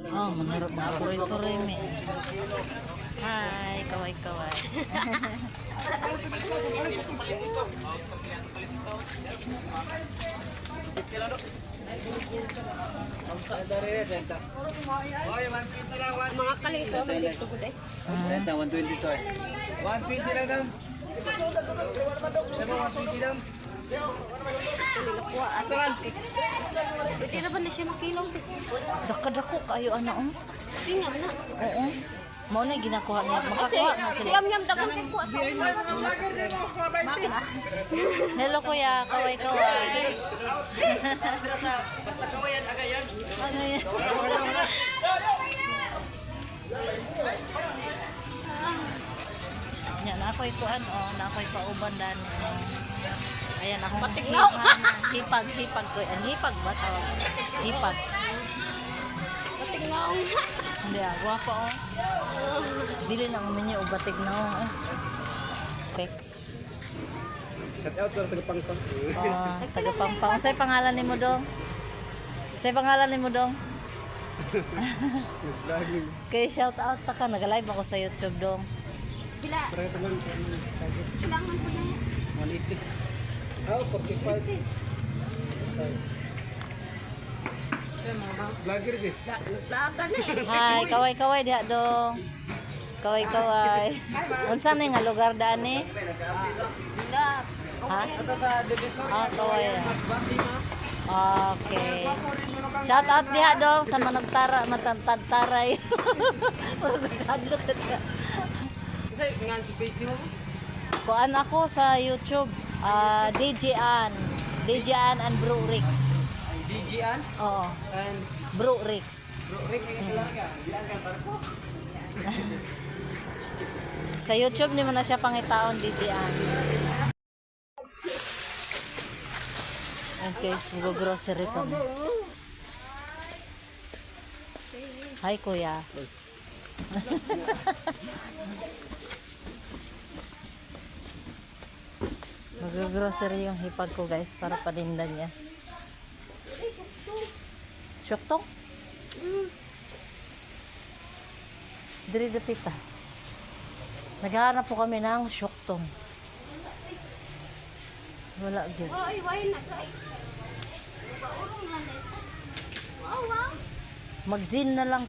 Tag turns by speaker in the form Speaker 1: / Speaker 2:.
Speaker 1: Oh, manarap mga suray-suray me. Hi, kaway-kaway.
Speaker 2: Mga kalito, dito ko eh.
Speaker 3: 120 to eh. 120 lang daw. 120 lang.
Speaker 2: Asaman. Pwede na ba na siya makilong?
Speaker 1: Sakad ako kayo ano oh.
Speaker 2: Tingnan na.
Speaker 1: Oo. Mao na ginakuha niya. Makakuha na sila.
Speaker 2: Siyam-yam dagang ko asa.
Speaker 1: Hello kuya, kaway-kaway.
Speaker 3: Basta kawayan agayan.
Speaker 1: Ano yan? Yan, ako'y kuan oh, na ako'y pauban dan. Ayan akong
Speaker 2: Patignaw.
Speaker 1: hipag ko. Ang hipag ba tawag? Hipag.
Speaker 2: Patignaw.
Speaker 1: Hindi ah, guwapo oh. Dili na uminyo o batig na oh. Pex.
Speaker 3: Shout out para tagapangpang.
Speaker 1: Tagapampang. Sa'y pangalan ni mo dong? Sa'y pangalan ni mo dong? Kaya shout out ta ka. Nag-live ako sa YouTube dong.
Speaker 2: Bila. Kailangan ko na.
Speaker 3: 180. Oh, 45. Vlogger din.
Speaker 2: Lagan eh.
Speaker 1: Hi, kaway-kaway diha dong. Kaway-kaway. Unsa na nga lugar daan ni?
Speaker 2: Bila.
Speaker 1: Ha?
Speaker 3: Ito sa division.
Speaker 1: Ah, kaway. Okay. Shout out diha dong sa managtara matantad-taray. Hadlok ta.
Speaker 3: Kasi nga si page mo.
Speaker 1: Kuan ako sa YouTube. DJ Ann and Bro Rix.
Speaker 3: DJ An
Speaker 1: Oo.
Speaker 3: and
Speaker 1: Bro Rix.
Speaker 3: Bro Rex.
Speaker 1: Sa YouTube ni mo na siya pangitaon DJ Ann. Okay, so grocery pa mo. Hi kuya. Mag-grocery yung hipag ko guys para paninda niya. Syuktong? Diri dapita. Naghahanap po kami ng syuktong. Wala din.
Speaker 2: Oy, why na guys? Paurong na nito. Wow, wow.
Speaker 1: Mag-gin na lang.